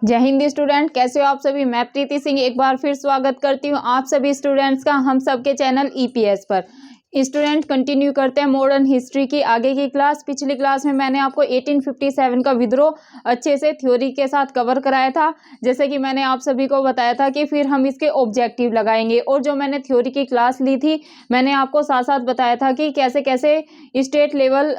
जय हिंद स्टूडेंट, कैसे हो आप सभी। मैं प्रीति सिंह एक बार फिर स्वागत करती हूँ आप सभी स्टूडेंट्स का हम सबके चैनल ईपीएस पर। स्टूडेंट कंटिन्यू करते हैं मॉडर्न हिस्ट्री की आगे की क्लास। पिछली क्लास में मैंने आपको 1857 का विद्रोह अच्छे से थ्योरी के साथ कवर कराया था। जैसे कि मैंने आप सभी को बताया था कि फिर हम इसके ऑब्जेक्टिव लगाएंगे, और जो मैंने थ्योरी की क्लास ली थी मैंने आपको साथ साथ बताया था कि कैसे कैसे स्टेट लेवल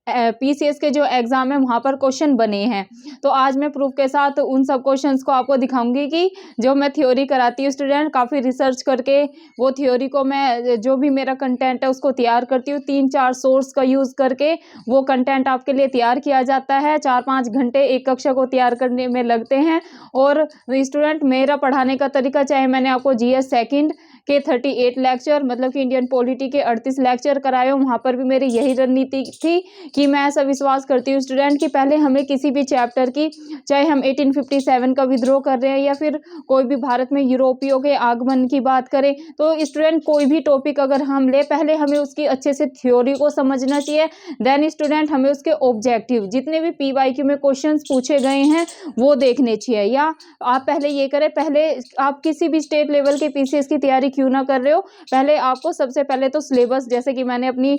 पीसीएस के जो एग्जाम है वहाँ पर क्वेश्चन बने हैं। तो आज मैं प्रूफ के साथ उन सब क्वेश्चंस को आपको दिखाऊंगी कि जो मैं थ्योरी कराती हूँ स्टूडेंट, काफ़ी रिसर्च करके वो थ्योरी को मैं जो भी मेरा कंटेंट है उसको तैयार करती हूँ। 3-4 सोर्स का यूज़ करके वो कंटेंट आपके लिए तैयार किया जाता है। 4-5 घंटे एक कक्षा को तैयार करने में लगते हैं। और स्टूडेंट मेरा पढ़ाने का तरीका, चाहे मैंने आपको जीएस सेकंड के 38 लेक्चर मतलब कि इंडियन पॉलिटी के 38 लेक्चर कराए हो, वहाँ पर भी मेरी यही रणनीति थी कि मैं ऐसा विश्वास करती हूँ स्टूडेंट कि पहले हमें किसी भी चैप्टर की, चाहे हम 1857 का विद्रोह कर रहे हैं या फिर कोई भी भारत में यूरोपियों के आगमन की बात करें, तो स्टूडेंट कोई भी टॉपिक अगर हम ले, पहले हमें उसकी अच्छे से थ्योरी को समझना चाहिए। देन स्टूडेंट हमें उसके ऑब्जेक्टिव, जितने भी पीवाईक्यू में क्वेश्चंस पूछे गए हैं वो देखने चाहिए। या आप पहले ये करें, पहले आप किसी भी स्टेट लेवल के पीसीएस की तैयारी क्यों ना कर रहे हो, पहले आपको सबसे पहले तो सिलेबस, जैसे कि मैंने अपनी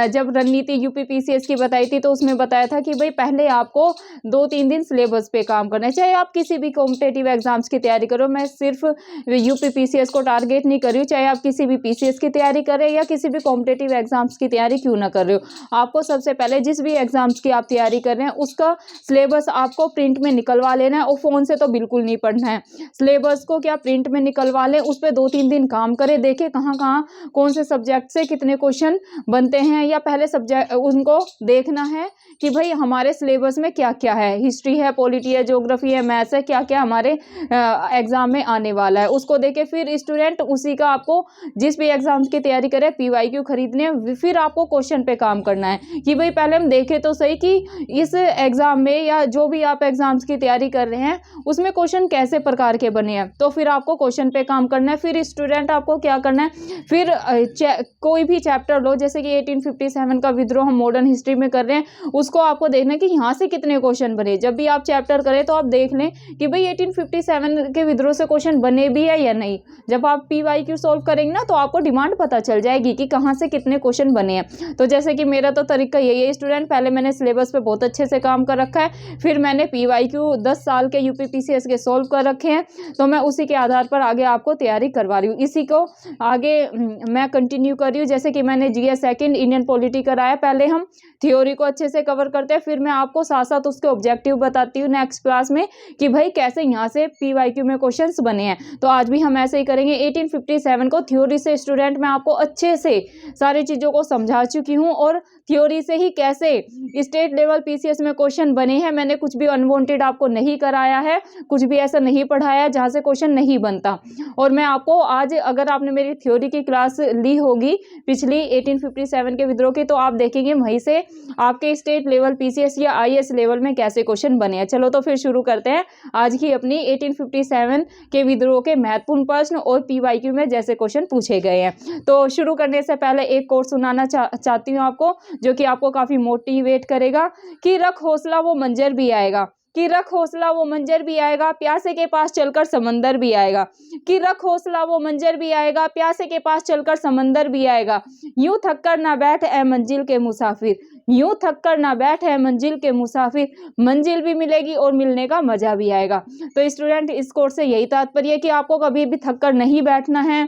जब रणनीति यूपी पीसीएस की बताई थी तो उसमें बताया था कि भाई पहले आपको 2-3 दिन सिलेबस पे काम करना है। चाहे आप किसी भी कॉम्पिटेटिव एग्जाम्स की तैयारी करो, मैं सिर्फ यूपी पीसीएस को टारगेट नहीं कर रही हूँ, चाहे आप किसी भी पीसीएस की तैयारी कर रहे हैं या किसी भी कॉम्पिटेटिव एग्जाम्स की तैयारी क्यों ना कर रहे हो, आपको सबसे पहले जिस भी एग्जाम्स की आप तैयारी कर रहे हैं उसका सिलेबस आपको प्रिंट में निकलवा लेना है। और फोन से तो बिल्कुल नहीं पढ़ना है, सिलेबस को क्या प्रिंट में निकलवा लें, उस पर 2-3 दिन काम करें, देखें कहाँ कहाँ कौन से सब्जेक्ट से कितने क्वेश्चन बनते हैं। या पहले सब्जेक्ट उनको देखना है कि भाई हमारे सिलेबस में क्या क्या है, हिस्ट्री है, पॉलिटी है, ज्योग्राफी है, मैथ्स है, क्या क्या हमारे एग्जाम में आने वाला है, उसको देके फिर स्टूडेंट उसी का आपको जिस भी एग्जाम्स की तैयारी करें पीवाईक्यू खरीदने, फिर आपको क्वेश्चन पे काम करना है कि भाई पहले हम देखें तो सही कि इस एग्जाम में या जो भी आप एग्जाम्स की तैयारी कर रहे हैं उसमें क्वेश्चन कैसे प्रकार के बने हैं। तो फिर आपको क्वेश्चन पे काम करना है। फिर स्टूडेंट आपको क्या करना है, फिर कोई भी चैप्टर लो, जैसे कि 1857 का विद्रोह हम मॉडर्न हिस्ट्री में कर रहे हैं, उसको आपको देखना है कि यहाँ से कितने क्वेश्चन बने। जब भी आप चैप्टर करें तो आप देख लें कि भाई 1857 के विद्रोह से क्वेश्चन बने भी है या नहीं। जब आप पीवाईक्यू सॉल्व करेंगे ना तो आपको डिमांड पता चल जाएगी कि कहाँ से कितने क्वेश्चन बने हैं। तो जैसे कि मेरा तो तरीका यही है स्टूडेंट, पहले मैंने सिलेबस पे बहुत अच्छे से काम कर रखा है, फिर मैंने पीवाईक्यू 10 साल के यूपी पीसीएस के सॉल्व कर रखे हैं, तो मैं उसी के आधार पर आगे आपको तैयारी करवा रही हूँ। इसी को आगे मैं कंटिन्यू कर रही हूँ। जैसे कि मैंने जीएस सेकंड इंडियन पॉलिटी कराया, पहले हम थ्योरी को अच्छे से कवर करते हैं, फिर मैं आपको साथ साथ उसके ऑब्जेक्टिव बताती हूँ नेक्स्ट क्लास में कि भाई कैसे यहाँ से पीवाईक्यू में क्वेश्चंस बने हैं। तो आज भी हम ऐसे ही करेंगे। 1857 को थ्योरी से स्टूडेंट मैं आपको अच्छे से सारी चीज़ों को समझा चुकी हूँ, और थ्योरी से ही कैसे स्टेट लेवल पीसीएस में क्वेश्चन बने हैं। मैंने कुछ भी अनवांटेड आपको नहीं कराया है, कुछ भी ऐसा नहीं पढ़ाया जहाँ से क्वेश्चन नहीं बनता। और मैं आपको आज, अगर आपने मेरी थ्योरी की क्लास ली होगी पिछली 1857 के विद्रोह की, तो आप देखेंगे वहीं से आपके स्टेट लेवल पीसीएस या आईएएस लेवल में कैसे क्वेश्चन बने हैं। चलो तो फिर शुरू करते हैं आज की अपनी 1857 के विद्रोह के महत्वपूर्ण प्रश्न और पीवाईक्यू में जैसे क्वेश्चन पूछे गए हैं। तो शुरू करने से पहले एक कोट सुनाना चाहती हूँ आपको, जो कि आपको काफी मोटिवेट करेगा। कि रख हौसला वो मंजर भी आएगा, कि रख हौसला वो मंजर भी आएगा, प्यासे के पास चलकर समंदर भी आएगा। कि रख हौसला वो मंजर भी आएगा, प्यासे के पास चलकर समंदर भी आएगा। यूं थक कर ना बैठ ए मंजिल के मुसाफिर, यूं थक कर ना बैठ है मंजिल के मुसाफिर, मंजिल भी मिलेगी और मिलने का मजा भी आएगा। तो स्टूडेंट इस कोर्स से यही तात्पर्य है कि आपको कभी भी थक कर नहीं बैठना है।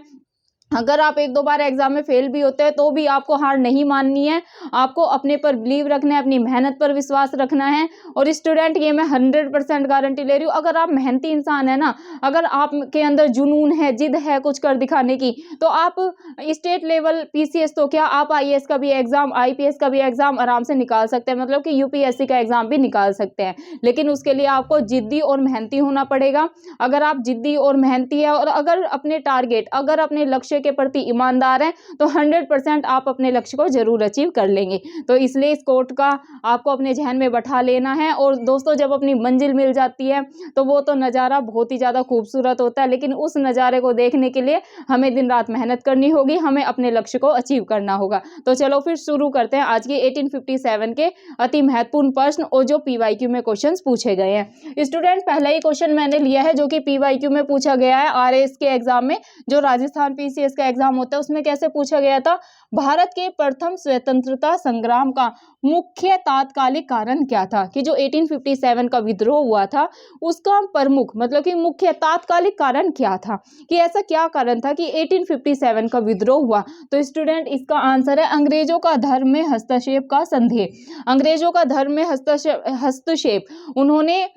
अगर आप 1-2 बार एग्जाम में फेल भी होते हैं तो भी आपको हार नहीं माननी है, आपको अपने पर बिलीव रखना है, अपनी मेहनत पर विश्वास रखना है। और स्टूडेंट ये मैं 100% गारंटी ले रही हूँ, अगर आप मेहनती इंसान है ना, अगर आपके अंदर जुनून है, जिद है कुछ कर दिखाने की, तो आप स्टेट लेवल पीसीएस तो क्या, आप आईएएस का भी एग्जाम, आईपीएस का भी एग्जाम आराम से निकाल सकते हैं, मतलब कि यूपीएससी का एग्जाम भी निकाल सकते हैं। लेकिन उसके लिए आपको जिद्दी और मेहनती होना पड़ेगा। अगर आप जिद्दी और मेहनती है, और अगर अपने टारगेट, अगर अपने लक्ष्य लक्ष्य के प्रति ईमानदार हैं तो 100% आप अपने लक्ष्य को जरूर अचीव कर लेंगे। तो इसलिए इस कोट का आपको अपने जहन में बैठा लेना है। और दोस्तों, जब अपनी मंजिल मिल जाती है तो वो तो नज़ारा बहुत ही ज़्यादा खूबसूरत होता है, लेकिन उस नज़ारे को देखने के लिए हमें दिन रात मेहनत करनी होगी, हमें अपने लक्ष्य को अचीव करना होगा। तो चलो फिर शुरू करते हैं आज के 1857 के अति महत्वपूर्ण प्रश्न और जो पीवाईक्यू में क्वेश्चंस पूछे गए हैं। स्टूडेंट, पहला ही क्वेश्चन मैंने लिया है जो कि पीवाईक्यू में पूछा गया है आरएएस के एग्जाम में, जो राजस्थान पीसीएस का एग्जाम होता है उसमें कैसे पूछा गया था। भारत के प्रथम स्वतंत्रता संग्राम का मुख्य तात्कालिक कारण क्या था, कि जो 1857 का विद्रोह हुआ था उसका प्रमुख मतलब कि मुख्य तात्कालिक कारण क्या था, कि ऐसा क्या कारण था कि 1857 का विद्रोह हुआ। तो स्टूडेंट, इसका आंसर है अंग्रेजों का धर्म में हस्तक्षेप का संदेह। अंग्रेजों का धर्म में हस्तक्षेप, उन्होंने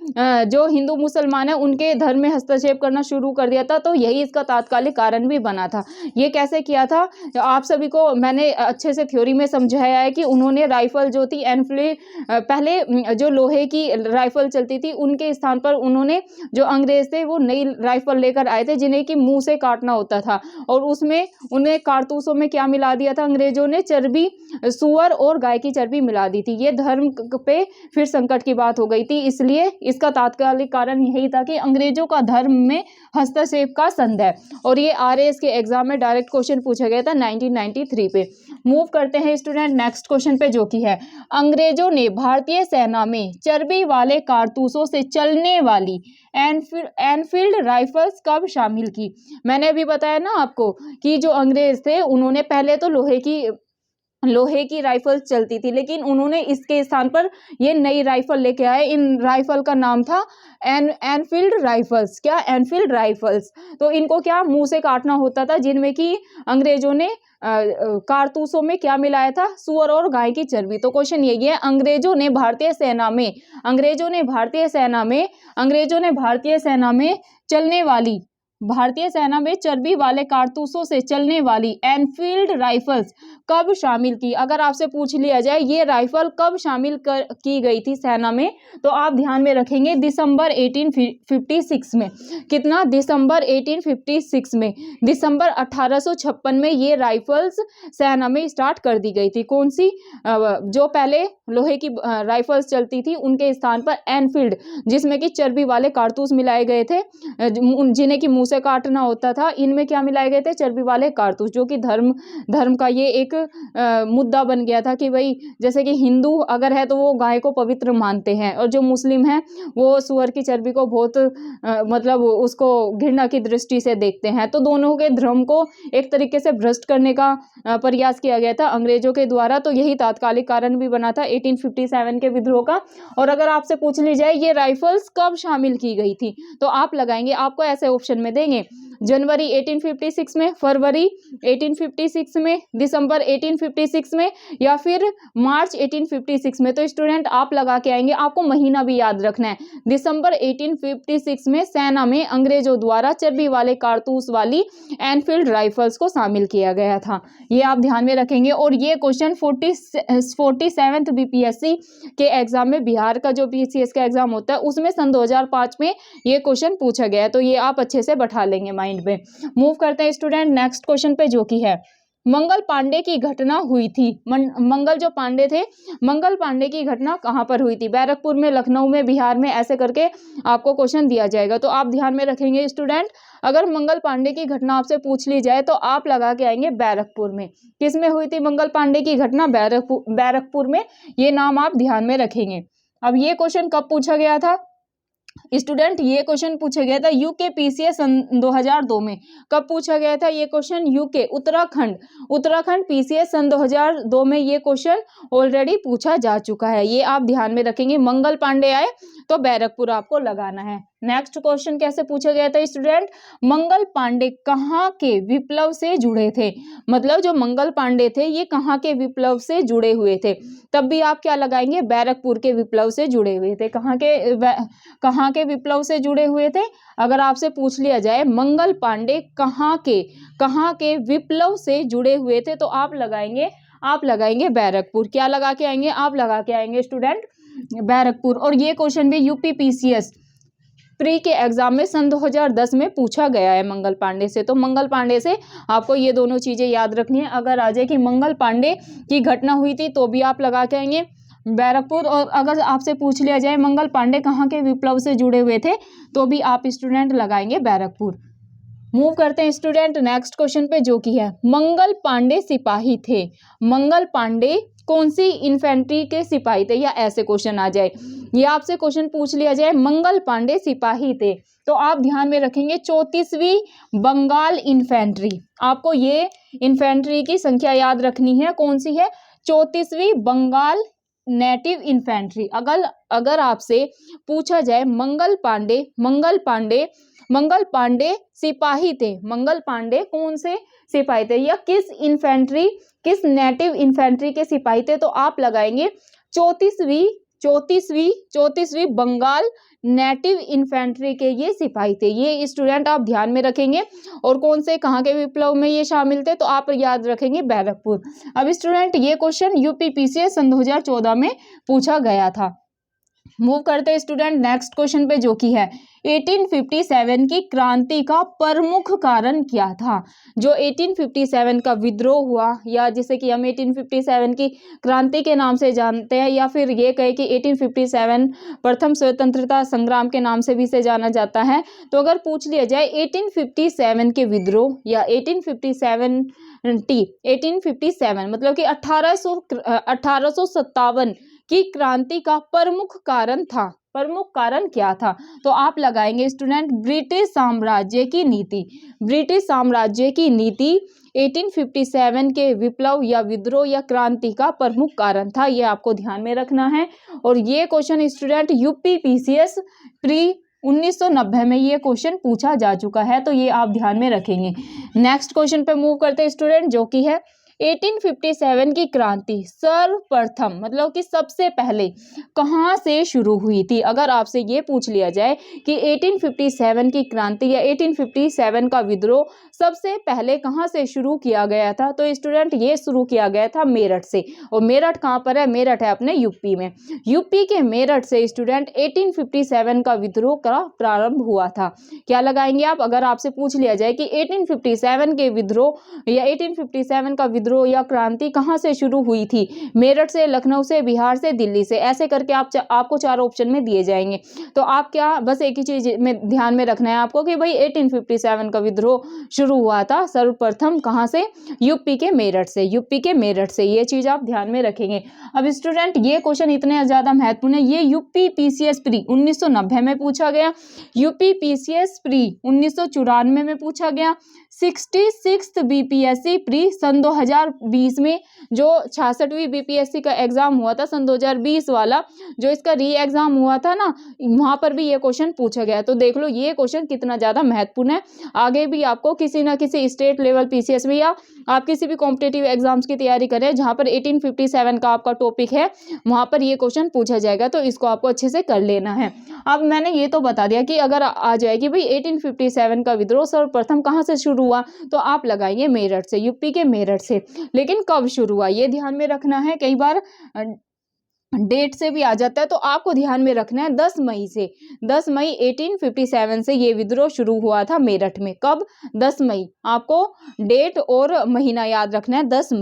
जो हिंदू मुसलमान है उनके धर्म में हस्तक्षेप करना शुरू कर दिया था, तो यही इसका तात्कालिक कारण भी बना था। ये कैसे किया था, आप सभी को मैंने अच्छे से थ्योरी में समझाया है कि उन्होंने राइफल जो थी एनफील्ड, पहले जो लोहे की राइफल चलती थी उनके स्थान पर उन्होंने, जो अंग्रेज थे वो नई राइफल लेकर आए थे जिन्हें कि मुंह से काटना होता था, और उसमें उन्हें कारतूसों में क्या मिला दिया था अंग्रेजों ने, चर्बी, सुअर और गाय की चर्बी मिला दी थी। ये धर्म पे फिर संकट की बात हो गई थी, इसलिए इसका तात्कालिक कारण यही था कि अंग्रेजों का धर्म में हस्तक्षेप का संदेह। और ये आरएएस के एग्जाम में डायरेक्ट क्वेश्चन पूछा गया था 1993 पे। मूव करते हैं स्टूडेंट नेक्स्ट क्वेश्चन पे, जो कि है अंग्रेजों ने भारतीय सेना में चर्बी वाले कारतूसों से चलने वाली एनफील्ड राइफल्स कब शामिल की। मैंने अभी बताया ना आपको कि जो अंग्रेज थे उन्होंने पहले तो लोहे की राइफल चलती थी, लेकिन उन्होंने इसके स्थान पर ये नई राइफल लेके आए। इन राइफल का नाम था एनफील्ड राइफल्स। क्या, एनफील्ड राइफल्स। तो इनको क्या मुंह से काटना होता था, जिनमें कि अंग्रेजों ने कारतूसों में क्या मिलाया था, सुअर और गाय की चर्बी। तो क्वेश्चन यही है, अंग्रेजों ने भारतीय सेना में भारतीय सेना में चर्बी वाले कारतूसों से चलने वाली एनफील्ड राइफल्स कब शामिल की। अगर आपसे पूछ लिया जाए ये राइफल कब शामिल की गई थी सेना में, तो आप ध्यान में रखेंगे दिसंबर 1856 में। कितना, दिसंबर 1856 में, दिसंबर 1856 में ये राइफल्स सेना में स्टार्ट कर दी गई थी। कौन सी, जो पहले लोहे की राइफल्स चलती थी उनके स्थान पर एनफील्ड, जिसमें कि चर्बी वाले कारतूस मिलाए गए थे, जिन्हें कि मुंह से काटना होता था, इनमें क्या मिलाए गए थे, चर्बी वाले कारतूस। जो कि धर्म का ये एक मुद्दा बन गया था कि भाई जैसे कि हिंदू अगर है तो वो गाय को पवित्र मानते हैं, और जो मुस्लिम है वो सुअर की चर्बी को बहुत मतलब उसको घृणा की दृष्टि से देखते हैं। तो दोनों के धर्म को एक तरीके से भ्रष्ट करने का प्रयास किया गया था अंग्रेजों के द्वारा। तो यही तात्कालिक कारण भी बना था 1857 के विद्रोह का। और अगर आपसे पूछ ली जाए ये राइफल्स कब शामिल की गई थी, तो आप लगाएंगे, आपको ऐसे ऑप्शन में देंगे जनवरी 1856 में, फरवरी 1856 में, दिसंबर 1856 में, या फिर मार्च 1856 में। तो स्टूडेंट आप लगा के आएंगे, आपको महीना भी याद रखना है। दिसंबर 1856 में सेना में अंग्रेजों द्वारा चर्बी वाले कारतूस वाली एनफील्ड राइफल्स को शामिल किया गया था। ये आप ध्यान में रखेंगे। और ये क्वेश्चन 47th बीपीएससी के एग्जाम में, बिहार का जो बीसीएस का एग्जाम होता है उसमें सन 2005 में ये क्वेश्चन पूछा गया है। तो ये आप अच्छे से बैठा लेंगे माइंड में। मूव करते हैं स्टूडेंट नेक्स्ट क्वेश्चन पे, जो कि है मंगल पांडे की घटना हुई थी। मंगल जो पांडे थे, मंगल पांडे की घटना कहां पर हुई थी, बैरकपुर में, लखनऊ में, बिहार में, ऐसे करके आपको क्वेश्चन दिया जाएगा। तो आप ध्यान में रखेंगे स्टूडेंट, अगर मंगल पांडे की घटना आपसे पूछ ली जाए तो आप लगा के आएंगे बैरकपुर में। किस में हुई थी मंगल पांडे की घटना, बैरकपुर में। ये नाम आप ध्यान में रखेंगे। अब ये क्वेश्चन कब पूछा गया था स्टूडेंट, ये क्वेश्चन पूछा गया था यूके पीसीएस सन 2002 में। कब पूछा गया था ये क्वेश्चन, यूके उत्तराखंड पीसीएस सन 2002 में ये क्वेश्चन ऑलरेडी पूछा जा चुका है। ये आप ध्यान में रखेंगे, मंगल पांडे आए तो बैरकपुर आपको लगाना है। नेक्स्ट क्वेश्चन कैसे पूछा गया था स्टूडेंट, मंगल पांडे कहाँ के विप्लव से जुड़े थे। मतलब जो मंगल पांडे थे ये कहाँ के विप्लव से जुड़े हुए थे, तब भी आप क्या लगाएंगे, बैरकपुर के विप्लव से जुड़े हुए थे। कहाँ के विप्लव से जुड़े हुए थे। अगर आपसे पूछ लिया जाए मंगल पांडे कहाँ के विप्लव से जुड़े हुए थे, तो आप लगाएंगे बैरकपुर। क्या लगा के आएंगे, आप लगा के आएंगे स्टूडेंट बैरकपुर। और ये क्वेश्चन भी यूपी पीसीएस प्री के एग्जाम में सन 2010 में पूछा गया है मंगल पांडे से। तो मंगल पांडे से आपको ये दोनों चीजें याद रखनी है। अगर आ जाए कि मंगल पांडे की घटना हुई थी तो भी आप लगा के आएंगे बैरकपुर, और अगर आपसे पूछ लिया जाए मंगल पांडे कहाँ के विप्लव से जुड़े हुए थे तो भी आप स्टूडेंट लगाएंगे बैरकपुर। मूव करते हैं स्टूडेंट नेक्स्ट क्वेश्चन पे, जो कि है मंगल पांडे सिपाही थे। मंगल पांडे कौन सी इन्फेंट्री के सिपाही थे, या ऐसे क्वेश्चन आ जाए, या आपसे क्वेश्चन पूछ लिया जाए मंगल पांडे सिपाही थे, तो आप ध्यान में रखेंगे 34वीं बंगाल इन्फेंट्री। आपको ये इन्फेंट्री की संख्या याद रखनी है, कौन सी है, 34वीं बंगाल नेटिव इन्फेंट्री। अगर आपसे पूछा जाए मंगल पांडे सिपाही थे, मंगल पांडे कौन से सिपाही थे या किस नेटिव इन्फेंट्री के सिपाही थे, तो आप लगाएंगे 34वीं बंगाल नेटिव इन्फेंट्री के ये सिपाही थे। ये स्टूडेंट आप ध्यान में रखेंगे। और कौन से कहाँ के विप्लव में ये शामिल थे, तो आप याद रखेंगे बैरकपुर। अब स्टूडेंट ये क्वेश्चन यूपीपीसीएस सन 2014 में पूछा गया था। मूव करते हैं स्टूडेंट नेक्स्ट क्वेश्चन पे, जो कि है 1857 की क्रांति का प्रमुख कारण क्या था। जो 1857 का विद्रोह हुआ, या जिसे कि हम 1857 की क्रांति के नाम से जानते हैं, या फिर ये कहे कि 1857 प्रथम स्वतंत्रता संग्राम के नाम से भी इसे जाना जाता है। तो अगर पूछ लिया जाए 1857 के विद्रोह या 1857 मतलब कि 1857 की क्रांति का प्रमुख कारण क्या था, तो आप लगाएंगे स्टूडेंट ब्रिटिश साम्राज्य की नीति। 1857 के विप्लव या विद्रोह या क्रांति का प्रमुख कारण था, ये आपको ध्यान में रखना है। और ये क्वेश्चन स्टूडेंट यूपीपीसीएस प्री 1990 में ये क्वेश्चन पूछा जा चुका है, तो ये आप ध्यान में रखेंगे। नेक्स्ट क्वेश्चन पे मूव करते हैं स्टूडेंट, जो कि है 1857 की क्रांति सर्वप्रथम मतलब कि सबसे पहले कहाँ से शुरू हुई थी। अगर आपसे ये पूछ लिया जाए कि 1857 की क्रांति या 1857 का विद्रोह सबसे पहले कहाँ से शुरू किया गया था, तो स्टूडेंट ये शुरू किया गया था मेरठ से। और मेरठ कहाँ पर है, मेरठ है अपने यूपी में। यूपी के मेरठ से स्टूडेंट 1857 का विद्रोह का प्रारंभ हुआ था। क्या लगाएंगे आप, अगर आपसे पूछ लिया जाए कि 1857 के विद्रोह या 1857 का विद्रोह या क्रांति कहां से शुरू हुई थी, मेरठ से, लखनऊ से, बिहार से, दिल्ली से, ऐसे करके आपको चार ऑप्शन में दिए जाएंगे। तो आप क्या बस एक ही चीज में ध्यान में रखना है आपको कि भाई 1857 का विद्रोह शुरू हुआ था सर्वप्रथम कहां से, यूपी के मेरठ से। ये चीज आप ध्यान में रखेंगे। अब स्टूडेंट ये क्वेश्चन इतने ज्यादा महत्वपूर्ण है, ये यूपीपीसीएस प्री 1990 में पूछा गया, यूपीपीसीएस प्री 1994 में पूछा गया, 66th बीपीएससी प्री सन 2020 में जो 66वीं बीपीएससी का एग्जाम हुआ था सन 2020 वाला, जो इसका री एग्जाम हुआ था ना, वहां पर भी ये क्वेश्चन पूछा गया। तो देख लो ये क्वेश्चन कितना ज्यादा महत्वपूर्ण है। आगे भी आपको किसी ना किसी स्टेट लेवल पीसीएस में या आप किसी भी कॉम्पिटेटिव एग्जाम्स की तैयारी करें जहां पर 1857 का आपका टॉपिक है, वहां पर ये क्वेश्चन पूछा जाएगा, तो इसको आपको अच्छे से कर लेना है। अब मैंने ये तो बता दिया कि अगर आ जाएगी भाई 1857 का विद्रोह सर्वप्रथम कहां से शुरू हुआ, तो आप लगाइए मेरठ से, यूपी के मेरठ से। लेकिन कब शुरू हुआ ये ध्यान में रखना है, कई बार डेट से भी आ जाता है, तो आपको ध्यान में रखना है 10 मई से। 10 मई 1857 से ये विद्रोह शुरू हुआ था मेरठ में। कब, 10 मई। आपको डेट और महीना याद रखना है, 10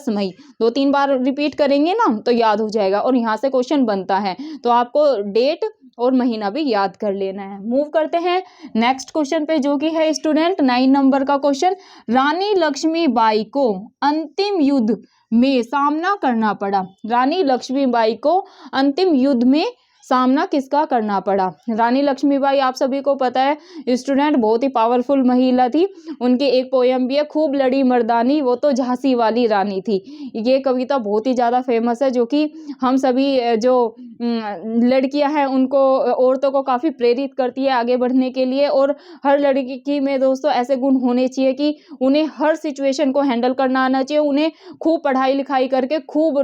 मई। 2-3 बार रिपीट करेंगे ना तो याद हो जाएगा, और यहाँ से क्वेश्चन बनता है, तो आपको डेट और महीना भी याद कर लेना है। मूव करते हैं नेक्स्ट क्वेश्चन पे, जो कि है स्टूडेंट 9 नंबर का क्वेश्चन। रानी लक्ष्मीबाई को अंतिम युद्ध में सामना करना पड़ा। रानी लक्ष्मीबाई को अंतिम युद्ध में सामना किसका करना पड़ा। रानी लक्ष्मीबाई आप सभी को पता है स्टूडेंट बहुत ही पावरफुल महिला थी। उनकी एक पोयम भी है, खूब लड़ी मर्दानी वो तो झांसी वाली रानी थी। ये कविता बहुत ही ज़्यादा फेमस है, जो कि हम सभी जो लड़कियां हैं उनको, औरतों को काफ़ी प्रेरित करती है आगे बढ़ने के लिए। और हर लड़की में दोस्तों ऐसे गुण होने चाहिए कि उन्हें हर सिचुएशन को हैंडल करना आना चाहिए, उन्हें खूब पढ़ाई लिखाई करके खूब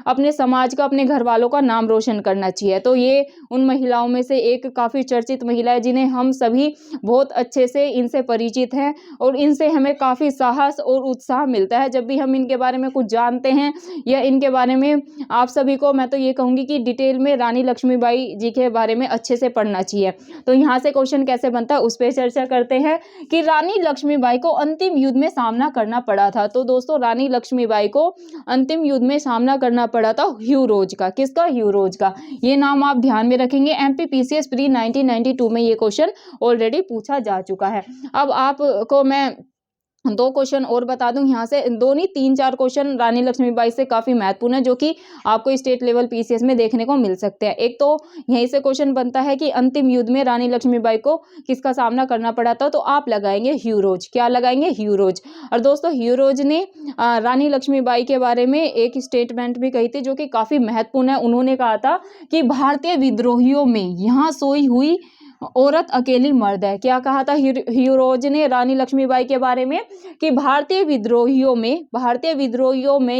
अपने समाज का, अपने घर वालों का नाम रोशन करना चाहिए। तो तो ये उन महिलाओं में से एक काफ़ी चर्चित महिला है जिन्हें हम सभी बहुत अच्छे से इनसे परिचित हैं और इनसे हमें काफ़ी साहस और उत्साह मिलता है जब भी हम इनके बारे में कुछ जानते हैं या इनके बारे में आप सभी को मैं तो ये कहूँगी कि डिटेल में रानी लक्ष्मीबाई जी के बारे में अच्छे से पढ़ना चाहिए। तो यहाँ से क्वेश्चन कैसे बनता है उस पर चर्चा करते हैं कि रानी लक्ष्मीबाई को अंतिम युद्ध में सामना करना पड़ा था। तो दोस्तों रानी लक्ष्मीबाई को अंतिम युद्ध में सामना करना पड़ा था ह्यूरोज का। किसका? ह्यूरोज का। ये नाम आप ध्यान में रखेंगे। एमपीपीसीएस प्री 1992 में ये क्वेश्चन ऑलरेडी पूछा जा चुका है। अब आपको मैं दो क्वेश्चन और बता दूं, यहाँ से दो नहीं 3-4 क्वेश्चन रानी लक्ष्मीबाई से काफ़ी महत्वपूर्ण है जो कि आपको स्टेट लेवल पीसीएस में देखने को मिल सकते हैं। एक तो यहीं से क्वेश्चन बनता है कि अंतिम युद्ध में रानी लक्ष्मीबाई को किसका सामना करना पड़ा था, तो आप लगाएंगे ह्यूरोज। क्या लगाएंगे? ह्यूरोज। और दोस्तों ह्यूरोज ने रानी लक्ष्मीबाई के बारे में एक स्टेटमेंट भी कही थी जो कि काफ़ी महत्वपूर्ण है। उन्होंने कहा था कि भारतीय विद्रोहियों में यहाँ सोई हुई औरत अकेली मर्द है। क्या कहा था ह्यूरोज ने रानी लक्ष्मीबाई के बारे में? कि भारतीय विद्रोहियों में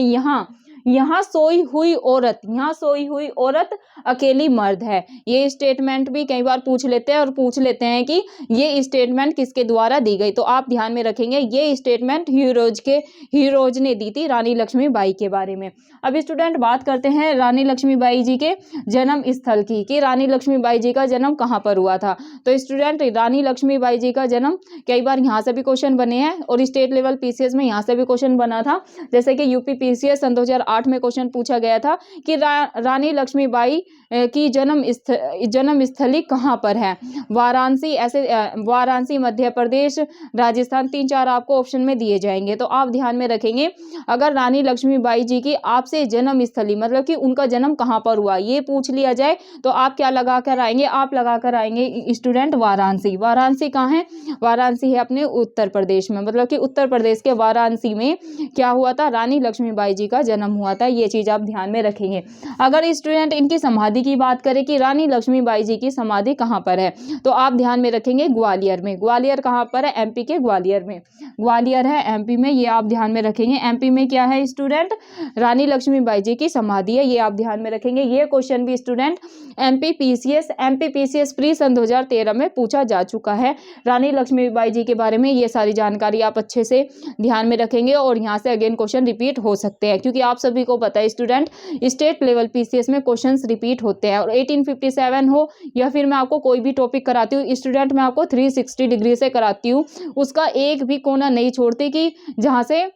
यहाँ सोई हुई औरत अकेली मर्द है। ये स्टेटमेंट भी कई बार पूछ लेते हैं और पूछ लेते हैं कि ये स्टेटमेंट किसके द्वारा दी गई। तो आप ध्यान में रखेंगे ये स्टेटमेंट ह्यूरोज ने दी थी रानी लक्ष्मीबाई के बारे में। अब स्टूडेंट बात करते हैं रानी लक्ष्मीबाई जी के जन्म स्थल की कि रानी लक्ष्मीबाई जी का जन्म कहाँ पर हुआ था। तो स्टूडेंट रानी लक्ष्मीबाई जी का जन्म कई बार यहाँ से भी क्वेश्चन बने हैं और स्टेट लेवल पीसीएस में यहाँ से भी क्वेश्चन बना था। जैसे कि यूपी पीसीएस सन 2008 में क्वेश्चन पूछा गया था कि रानी लक्ष्मीबाई की जन्म स्थली कहाँ पर है। वाराणसी, मध्य प्रदेश, राजस्थान, 3-4 आपको ऑप्शन में दिए जाएंगे। तो आप ध्यान में रखेंगे अगर रानी लक्ष्मीबाई जी की आपसे जन्म स्थली मतलब कि उनका जन्म कहाँ पर हुआ ये पूछ लिया जाए तो आप क्या लगा कर आएंगे? आप लगा कर आएंगे स्टूडेंट वाराणसी। वाराणसी कहाँ है? वाराणसी है अपने उत्तर प्रदेश में, मतलब कि उत्तर प्रदेश के वाराणसी में क्या हुआ था? रानी लक्ष्मीबाई जी का जन्म हुआ था। ये चीज आप ध्यान में रखेंगे। अगर स्टूडेंट इनकी समाधि की बात करें कि रानी लक्ष्मीबाई जी की समाधि कहाँ पर है तो आप ध्यान में रखेंगे ग्वालियर में। ग्वालियर कहाँ पर है? एमपी के ग्वालियर में। ग्वालियर है एमपी में, ये आप ध्यान में रखेंगे। एमपी में क्या है स्टूडेंट? रानी लक्ष्मीबाई जी की समाधि है, ये आप ध्यान में रखेंगे। ये क्वेश्चन भी स्टूडेंट एमपीपीसीएस प्री सन 2013 में पूछा जा चुका है। रानी लक्ष्मीबाई जी के बारे में ये सारी जानकारी आप अच्छे से ध्यान में रखेंगे और यहाँ से अगेन क्वेश्चन रिपीट हो सकते हैं क्योंकि आप सभी को पता है स्टूडेंट स्टेट लेवल पीसीएस में क्वेश्चंस रिपीट होते हैं। और 1857 हो या फिर मैं आपको कोई भी टॉपिक कराती हूँ स्टूडेंट, मैं आपको 360 डिग्री से कराती हूँ, उसका एक भी कोना नहीं छोड़ती कि जहाँ से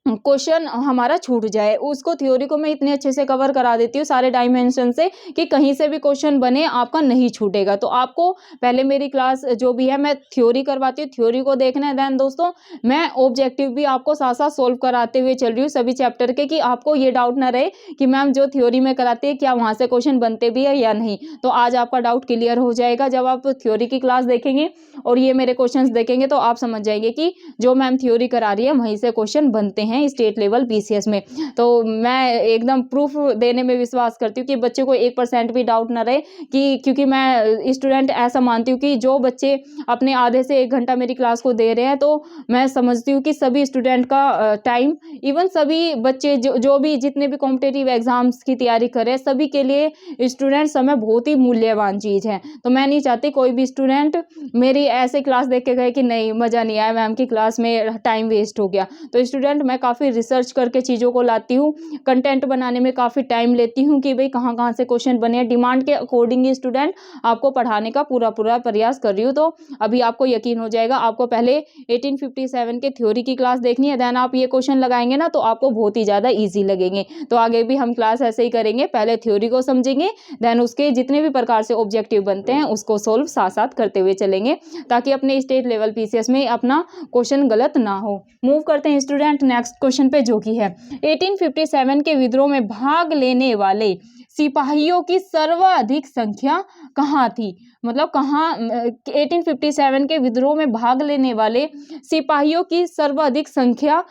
क्वेश्चन हमारा छूट जाए। उसको थ्योरी को मैं इतने अच्छे से कवर करा देती हूँ सारे डायमेंशन से कि कहीं से भी क्वेश्चन बने आपका नहीं छूटेगा। तो आपको पहले मेरी क्लास जो भी है मैं थ्योरी करवाती हूँ, थ्योरी को देखना है। देन दोस्तों मैं ऑब्जेक्टिव भी आपको साथ साथ सोल्व कराते हुए चल रही हूँ सभी चैप्टर के, कि आपको ये डाउट ना रहे कि मैम जो थ्योरी में कराती है क्या वहाँ से क्वेश्चन बनते भी है या नहीं। तो आज आपका डाउट क्लियर हो जाएगा जब आप थ्योरी की क्लास देखेंगे और ये मेरे क्वेश्चन देखेंगे तो आप समझ जाएंगे कि जो मैम थ्योरी करा रही है वहीं से क्वेश्चन बनते हैं स्टेट लेवल पीसीएस में। तो मैं एकदम प्रूफ देने में विश्वास करती हूँ कि बच्चे को 1% भी डाउट ना रहे कि क्योंकि मैं स्टूडेंट ऐसा मानती हूँ कि जो बच्चे अपने आधे से 1 घंटा मेरी क्लास को दे रहे हैं तो मैं समझती हूँ कि सभी स्टूडेंट का टाइम, इवन सभी बच्चे जो भी जितने भी कॉम्पिटिटिव एग्जाम्स की तैयारी कर रहे हैं सभी के लिए स्टूडेंट समय बहुत ही मूल्यवान चीज़ है। तो मैं नहीं चाहती कोई भी स्टूडेंट मेरी ऐसे क्लास देख के गए कि नहीं मज़ा नहीं आया मैम की क्लास में, टाइम वेस्ट हो गया। तो स्टूडेंट मैं काफ़ी रिसर्च करके चीज़ों को लाती हूँ, कंटेंट बनाने में काफ़ी टाइम लेती हूँ कि भाई कहाँ कहाँ से क्वेश्चन बने, डिमांड के अकॉर्डिंग स्टूडेंट आपको पढ़ाने का पूरा प्रयास कर रही हूँ। तो अभी आपको यकीन हो जाएगा, आपको पहले 1857 के थ्योरी की क्लास देखनी है, देन आप ये क्वेश्चन लगाएंगे ना तो आपको बहुत ही ज़्यादा ईजी लगेंगे। तो आगे भी हम क्लास ऐसे ही करेंगे, पहले थ्योरी को समझेंगे देन उसके जितने भी प्रकार से ऑब्जेक्टिव बनते हैं उसको सोल्व साथ साथ करते हुए चलेंगे ताकि अपने स्टेट लेवल पीसीएस में अपना क्वेश्चन गलत ना हो। मूव करते हैं स्टूडेंट नेक्स्ट क्वेश्चन पे जो कि है 1857 के विद्रोह में भाग लेने वाले सिपाहियों की सर्वाधिक संख्या कहाँ थी, मतलब कहाँ 1857 के विद्रोह में भाग लेने वाले सिपाहियों की सर्वाधिक संख्या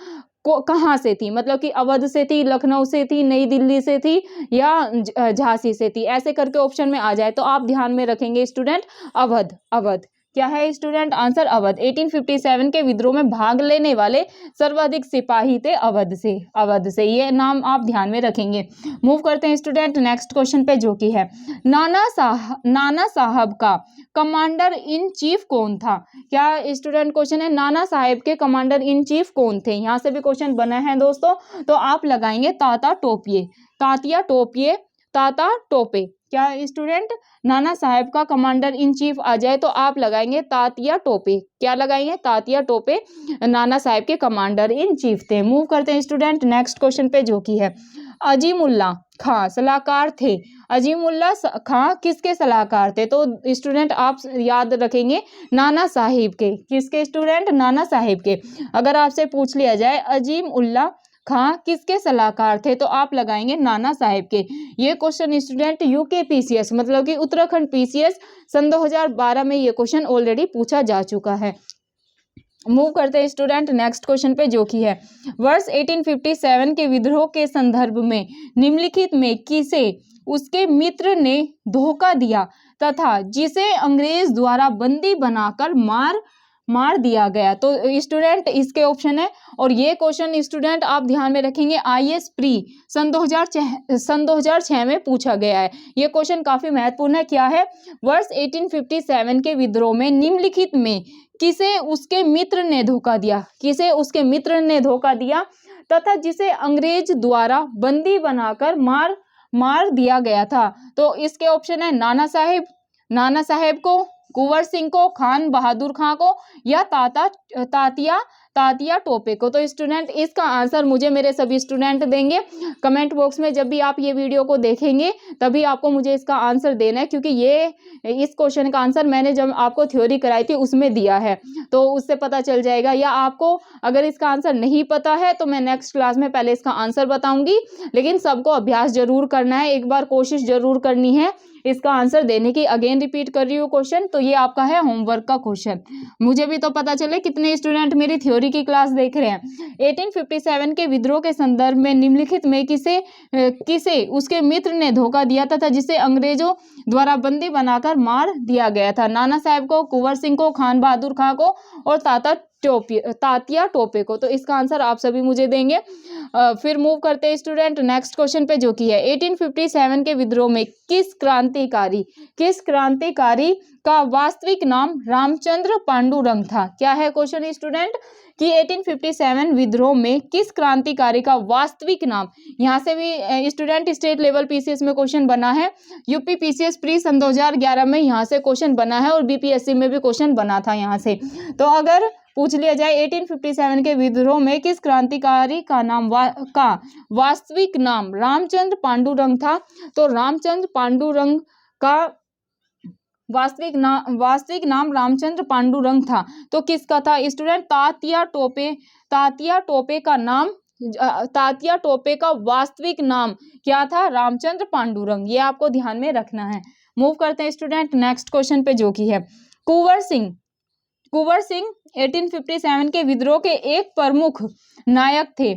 को कहाँ से थी, मतलब कि अवध से थी, लखनऊ से थी, नई दिल्ली से थी या झांसी से थी, ऐसे करके ऑप्शन में आ जाए तो आप ध्यान में रखेंगे स्टूडेंट अवध। क्या है स्टूडेंट आंसर? अवध। 1857 के विद्रोह में भाग लेने वाले सर्वाधिक सिपाही थे अवध से, ये नाम आप ध्यान में रखेंगे। मूव करते हैं स्टूडेंट नेक्स्ट क्वेश्चन पे, जो कि है नाना साहब का कमांडर इन चीफ कौन था? क्या स्टूडेंट क्वेश्चन है, नाना साहेब के कमांडर इन चीफ कौन थे? यहाँ से भी क्वेश्चन बना है दोस्तों, तो आप लगाएंगे तात्या टोपे। क्या स्टूडेंट नाना साहेब का कमांडर इन चीफ आ जाए तो आप लगाएंगे तात्या टोपे। क्या लगाएंगे? तात्या टोपे नाना साहेब के कमांडर इन चीफ थे। मूव करते हैं स्टूडेंट नेक्स्ट क्वेश्चन पे, जो कि है अजीमुल्ला खां सलाहकार थे। अजीमुल्ला खां किसके सलाहकार थे? तो स्टूडेंट आप याद रखेंगे नाना साहिब के। किसके स्टूडेंट? नाना साहिब के। अगर आपसे पूछ लिया जाए अजीमुल्ला खां किसके सलाहकार थे, तो आप लगाएंगे नाना साहिब के। ये क्वेश्चन स्टूडेंट यूके पीसीएस मतलब कि उत्तराखंड पीसीएस सन 2012 में ये क्वेश्चन ऑलरेडी पूछा जा चुका है। मूव करते हैं स्टूडेंट नेक्स्ट क्वेश्चन पे, जो कि है वर्ष 1857 के विद्रोह के संदर्भ में निम्नलिखित में किसे उसके मित्र ने धोखा दिया तथा जिसे अंग्रेज द्वारा बंदी बनाकर मार दिया गया? तो स्टूडेंट इसके ऑप्शन है, और ये क्वेश्चन स्टूडेंट आप ध्यान में रखेंगे आईएएस प्री सन 2006 में पूछा गया है। ये क्वेश्चन काफी महत्वपूर्ण है। क्या है? वर्ष 1857 के विद्रोह में निम्नलिखित में किसे उसके मित्र ने धोखा दिया तथा जिसे अंग्रेज द्वारा बंदी बनाकर मार दिया गया था? तो इसके ऑप्शन है नाना साहेब को, कुंवर सिंह को, खान बहादुर खां को, या तात्या टोपे को। तो स्टूडेंट इसका आंसर मुझे मेरे सभी स्टूडेंट देंगे कमेंट बॉक्स में। जब भी आप ये वीडियो को देखेंगे तभी आपको मुझे इसका आंसर देना है, क्योंकि इस क्वेश्चन का आंसर मैंने जब आपको थ्योरी कराई थी उसमें दिया है, तो उससे पता चल जाएगा। या आपको अगर इसका आंसर नहीं पता है तो मैं नेक्स्ट क्लास में पहले इसका आंसर बताऊंगी, लेकिन सबको अभ्यास जरूर करना है, एक बार कोशिश जरूर करनी है इसका आंसर देने की। अगेन रिपीट कर रही हूँ क्वेश्चन, तो ये आपका है होमवर्क का क्वेश्चन। मुझे भी तो पता चले कितने स्टूडेंट मेरी थ्योरी की क्लास देख रहे हैं। 1857 के विद्रोह के संदर्भ में निम्नलिखित में किसे उसके मित्र ने धोखा दिया तथा जिसे अंग्रेजों द्वारा बंदी बनाकर मार दिया गया था? नाना साहेब को, कुंवर सिंह को, खान बहादुर खां को, और तात्या टोपे को। तो इसका आंसर आप सभी मुझे देंगे। फिर मूव करते हैं स्टूडेंट नेक्स्ट क्वेश्चन पे, जो कि है 1857 के विद्रोह में किस क्रांतिकारी का वास्तविक नाम रामचंद्र पांडुरंग था? क्या है क्वेश्चन स्टूडेंट कि 1857 विद्रोह में किस क्रांतिकारी का वास्तविक नाम? यहाँ से भी स्टूडेंट स्टेट लेवल पीसीएस में क्वेश्चन बना है, यूपी पीसीएस प्री सन 2011 में यहाँ से क्वेश्चन बना है, और बीपीएससी में भी क्वेश्चन बना था यहाँ से। तो अगर पूछ लिया जाए 1857 के विद्रोह में किस क्रांतिकारी का वास्तविक नाम रामचंद्र पांडुरंग था, तो रामचंद्र पांडुरंग का वास्तविक नाम रामचंद्र पांडुरंग था। तो किसका था स्टूडेंट? तात्या टोपे का वास्तविक नाम क्या था? रामचंद्र पांडुरंग। ये आपको ध्यान में रखना है। मूव करते हैं स्टूडेंट नेक्स्ट क्वेश्चन पे, जो कि है कुंवर सिंह 1857 के विद्रोह के एक प्रमुख नायक थे।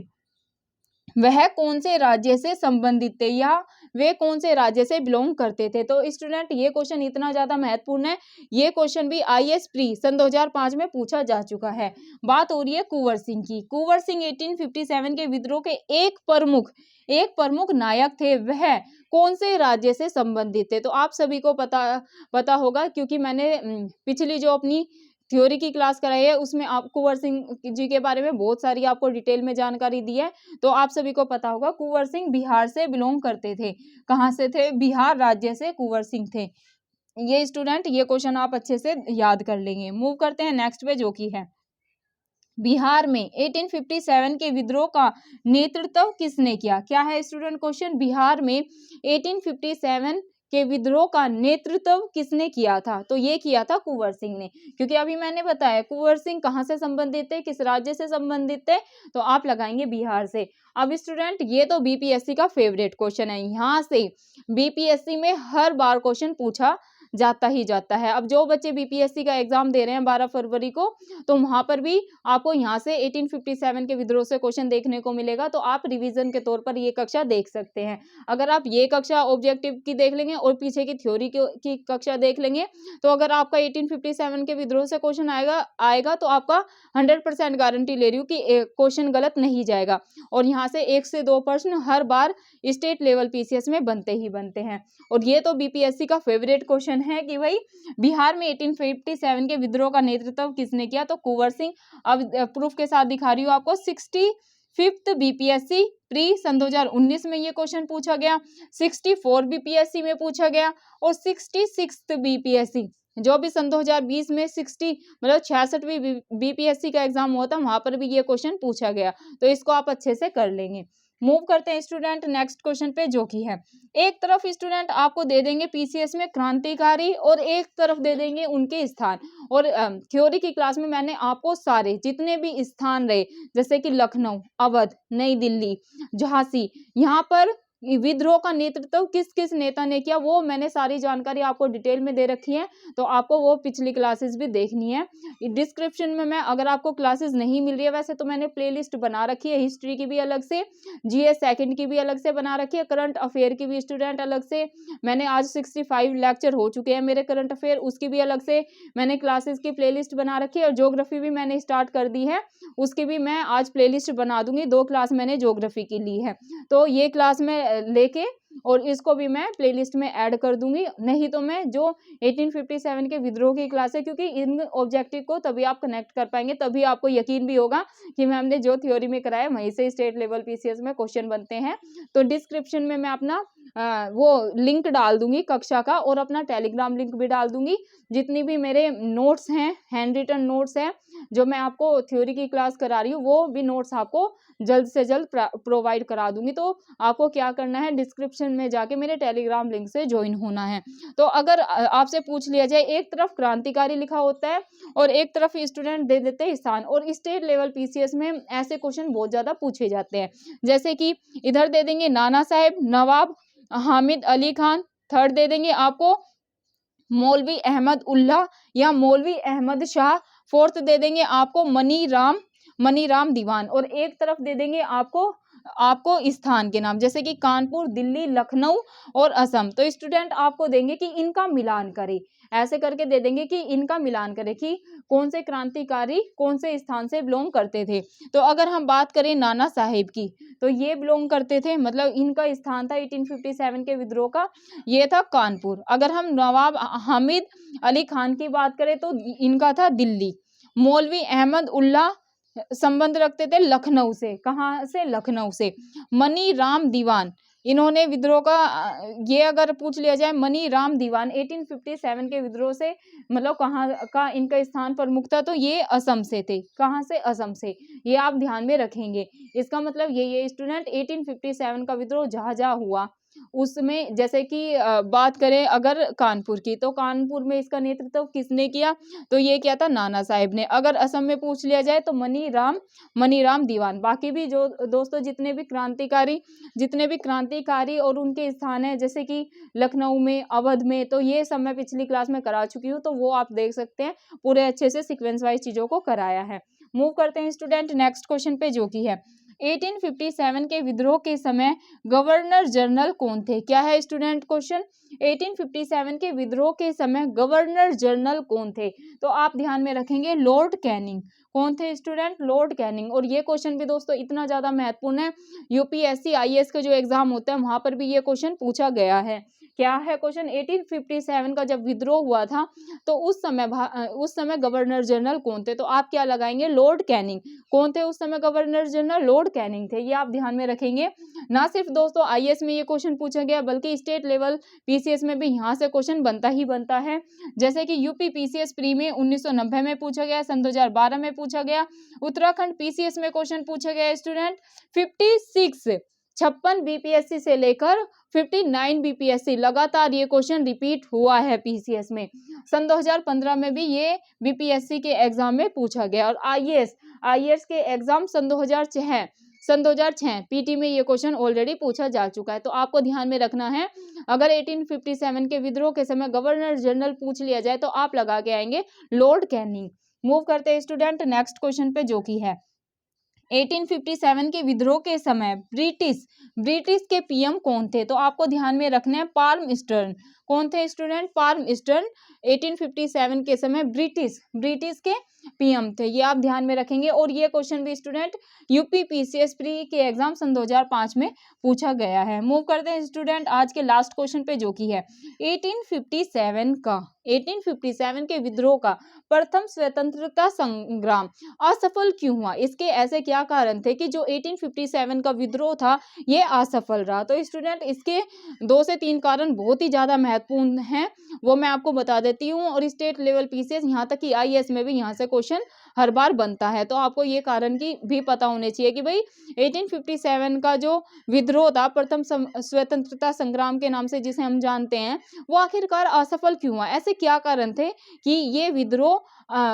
वह कौन से राज्य से संबंधित थे, या वे कौन से राज्य से बिलोंग करते थे? तो स्टूडेंट ये क्वेश्चन इतना ज्यादा महत्वपूर्ण है, ये क्वेश्चन भी आईएएस प्री सन 2005 में पूछा जा चुका है। बात हो रही है कुंवर सिंह की। कुंवर सिंह 1857 के विद्रोह के एक प्रमुख नायक थे। वह कौन से राज्य से संबंधित थे? तो आप सभी को पता होगा, क्योंकि मैंने पिछली जो अपनी थ्योरी की क्लास कराई है उसमें आप कुंवर सिंह जी के बारे में बहुत सारी आपको डिटेल में जानकारी दी है। तो आप सभी को पता होगा कुंवर सिंह बिहार से बिलोंग करते थे। कहाँ से थे? बिहार राज्य से कुंवर सिंह थे। ये स्टूडेंट ये क्वेश्चन आप अच्छे से याद कर लेंगे। मूव करते हैं नेक्स्ट पे, जो कि है बिहार में 1857 के विद्रोह का नेतृत्व किसने किया? क्या है स्टूडेंट क्वेश्चन? बिहार में 1857 के विद्रोह का नेतृत्व किसने किया था? तो ये किया था कुंवर सिंह ने, क्योंकि अभी मैंने बताया कुंवर सिंह कहाँ से संबंधित थे, किस राज्य से संबंधित थे, तो आप लगाएंगे बिहार से। अब स्टूडेंट ये तो बीपीएससी का फेवरेट क्वेश्चन है, यहाँ से बीपीएससी में हर बार क्वेश्चन पूछा जाता ही जाता है। अब जो बच्चे बीपीएससी का एग्जाम दे रहे हैं 12 फरवरी को, तो वहां पर भी आपको यहाँ से 1857 के विद्रोह से क्वेश्चन देखने को मिलेगा, तो आप रिवीजन के तौर पर ये कक्षा देख सकते हैं। अगर आप ये कक्षा ऑब्जेक्टिव की देख लेंगे और पीछे की थ्योरी की कक्षा देख लेंगे, तो अगर आपका 1857 के विद्रोह से क्वेश्चन आएगा तो आपका 100% गारंटी ले रही हूँ कि क्वेश्चन गलत नहीं जाएगा। और यहाँ से 1 से 2 प्रश्न हर बार स्टेट लेवल पीसीएस में बनते ही बनते हैं। और ये तो बीपीएससी का फेवरेट क्वेश्चन है कि भाई बिहार में 1857 के विद्रोह का नेतृत्व किसने किया, तो कुंवर सिंह। अब प्रूफ के साथ दिखा रही हूँ आपको। 65th बीपीएससी प्री सन 2019 में ये क्वेश्चन पूछा गया, 64 बीपीएससी में पूछा गया और 66th बीपीएससी जो भी सन 2020 में 66वीं बीपीएससी का एग्जाम हुआ था, वहां पर भी ये क्वेश्चन पूछा गया। तो इसको आप अच्छे से कर लेंगे। मूव करते हैं स्टूडेंट नेक्स्ट क्वेश्चन पे, जो कि है एक तरफ स्टूडेंट आपको दे देंगे पीसीएस में क्रांतिकारी और एक तरफ दे देंगे उनके स्थान। और थ्योरी की क्लास में मैंने आपको सारे जितने भी स्थान रहे, जैसे कि लखनऊ, अवध, नई दिल्ली, झांसी, यहाँ पर विद्रोह का नेतृत्व किस किस नेता ने किया, वो मैंने सारी जानकारी आपको डिटेल में दे रखी है। तो आपको वो पिछली क्लासेस भी देखनी है। डिस्क्रिप्शन में मैं, अगर आपको क्लासेस नहीं मिल रही है, वैसे तो मैंने प्लेलिस्ट बना रखी है, हिस्ट्री की भी अलग से, जीएस सेकंड की भी अलग से बना रखी है, करंट अफेयर की भी स्टूडेंट अलग से। मैंने आज 65 लेक्चर हो चुके हैं मेरे करंट अफेयर, उसकी भी अलग से मैंने क्लासेस की प्लेलिस्ट बना रखी है। और ज्योग्राफी भी मैंने स्टार्ट कर दी है, उसकी भी मैं आज प्लेलिस्ट बना दूंगी। 2 क्लास मैंने ज्योग्राफी की ली है, तो ये क्लास में लेके और इसको भी मैं प्लेलिस्ट में ऐड कर दूंगी। नहीं तो मैं जो 1857 के विद्रोह की क्लास है, क्योंकि इन ऑब्जेक्टिव को तभी आप कनेक्ट कर पाएंगे, तभी आपको यकीन भी होगा कि मैम ने जो थ्योरी में कराया वहीं से स्टेट लेवल पीसीएस में क्वेश्चन बनते हैं। तो डिस्क्रिप्शन में मैं अपना वो लिंक डाल दूंगी कक्षा का, और अपना टेलीग्राम लिंक भी डाल दूंगी। जितनी भी मेरे नोट्स हैं, हैंड रिटन नोट्स हैं, जो मैं आपको थ्योरी की क्लास करा रही हूँ, वो भी नोट्स आपको जल्द से जल्द प्रोवाइड करा दूंगी। तो आपको क्या करना है, डिस्क्रिप्शन में जाके मेरे टेलीग्राम लिंक से ज्वाइन होना है। तो अगर आपसे पूछ लिया जाए, एक तरफ क्रांतिकारी लिखा होता है और एक तरफ स्टूडेंट दे देते हैं स्थान, और स्टेट लेवल पीसीएस में ऐसे क्वेश्चन बहुत ज्यादा पूछे जाते हैं। जैसे कि इधर दे देंगे नाना साहेब, नवाब हामिद अली खान, थर्ड दे देंगे आपको मौलवी अहमद उल्लाह या मौलवी अहमद शाह, फोर्थ दे देंगे आपको मनी राम दीवान, और एक तरफ दे देंगे आपको स्थान के नाम, जैसे कि कानपुर, दिल्ली, लखनऊ और असम। तो स्टूडेंट आपको देंगे कि इनका मिलान करें, ऐसे करके दे देंगे कि इनका मिलान करें कि कौन से क्रांतिकारी कौन से स्थान से बिलोंग करते थे। तो अगर हम बात करें नाना साहेब की, तो ये बिलोंग करते थे, मतलब इनका स्थान था 1857 के विद्रोह का, ये था कानपुर। अगर हम नवाब हामिद अली खान की बात करें तो इनका था दिल्ली। मौलवी अहमद उल्लाह संबंध रखते थे लखनऊ से, कहाँ से, लखनऊ से। मनी राम दीवान, इन्होंने विद्रोह का ये अगर पूछ लिया जाए, मनी राम दीवान 1857 के विद्रोह से मतलब कहाँ का इनका स्थान प्रमुख था, तो ये असम से थे। कहाँ से, असम से। ये आप ध्यान में रखेंगे। इसका मतलब ये स्टूडेंट 1857 का विद्रोह जहाँ हुआ उसमें, जैसे कि बात करें अगर कानपुर की, तो कानपुर में इसका नेतृत्व किसने किया, तो ये किया था नाना साहेब ने। अगर असम में पूछ लिया जाए तो मनी राम दीवान। बाकी भी जो दोस्तों जितने भी क्रांतिकारी और उनके स्थान है, जैसे कि लखनऊ में, अवध में, तो ये सब मैं पिछली क्लास में करा चुकी हूँ, तो वो आप देख सकते हैं, पूरे अच्छे से सीक्वेंस वाइज चीजों को कराया है। मूव करते हैं स्टूडेंट नेक्स्ट क्वेश्चन पे, जो कि है 1857 के विद्रोह के समय गवर्नर जनरल कौन थे। क्या है स्टूडेंट क्वेश्चन, 1857 के विद्रोह के समय गवर्नर जनरल कौन थे, तो आप ध्यान में रखेंगे लॉर्ड कैनिंग। कौन थे स्टूडेंट, लॉर्ड कैनिंग। और ये क्वेश्चन भी दोस्तों इतना ज्यादा महत्वपूर्ण है, यूपीएससी आईएएस के जो एग्जाम होते हैं वहां पर भी ये क्वेश्चन पूछा गया है। क्या है क्वेश्चन, 1857 का जब विद्रोह हुआ था तो उस समय गवर्नर जनरल कौन थे, तो आप क्या लगाएंगे, लॉर्ड कैनिंग। कौन थे उस समय गवर्नर जनरल, लॉर्ड कैनिंग थे। ये आप ध्यान में रखेंगे। ना सिर्फ दोस्तों आईएएस में ये क्वेश्चन पूछा गया, बल्कि स्टेट लेवल पीसीएस में भी यहाँ से क्वेश्चन बनता ही बनता है। जैसे कि यूपी पीसीएस प्री में 1990 में पूछा गया, सन 2012 में पूछा गया। उत्तराखंड पीसीएस में क्वेश्चन पूछा गया स्टूडेंट 56 बीपीएससी से लेकर 59 बीपीएससी, लगातार ये क्वेश्चन रिपीट हुआ है पीसीएस में। सन 2015 में भी ये बीपीएससी के एग्जाम में पूछा गया। और आईएएस के एग्जाम सन सन 2006 पीटी में ये क्वेश्चन ऑलरेडी पूछा जा चुका है। तो आपको ध्यान में रखना है, अगर 1857 के विद्रोह के समय गवर्नर जनरल पूछ लिया जाए तो आप लगा के आएंगे लॉर्ड कैनिंग। मूव करते हैं स्टूडेंट नेक्स्ट क्वेश्चन पे, जो कि है 1857 के विद्रोह के समय ब्रिटिश के पीएम कौन थे? तो आपको ध्यान में रखना है पाल्मस्टर्न। कौन थे स्टूडेंट? पाल्मस्टर्न 1857 के समय ब्रिटिश के पीएम थे, ये आप ध्यान में रखेंगे। और ये क्वेश्चन भी स्टूडेंट यूपी पीसीएस प्री के एग्जाम सन 2005 में पूछा गया है। मूव करते हैं स्टूडेंट आज के लास्ट क्वेश्चन पे, जो कि है 1857 के विद्रोह का प्रथम स्वतंत्रता संग्राम असफल क्यों हुआ? इसके ऐसे क्या कारण थे कि जो 1857 का विद्रोह था ये असफल रहा? तो स्टूडेंट इसके 2 से 3 कारण बहुत ही ज्यादा महत्वपूर्ण हैं, वो मैं आपको बता देती हूँ। और स्टेट लेवल पीसीएस यहाँ तक कि आईएएस में भी यहाँ से क्वेश्चन हर बार बनता है, तो आपको ये कारण की भी पता होने चाहिए कि भाई 1857 का जो विद्रोह था प्रथम स्वतंत्रता संग्राम के नाम से जिसे हम जानते हैं, वो आखिरकार असफल क्यों हुआ? ऐसे क्या कारण थे कि ये विद्रोह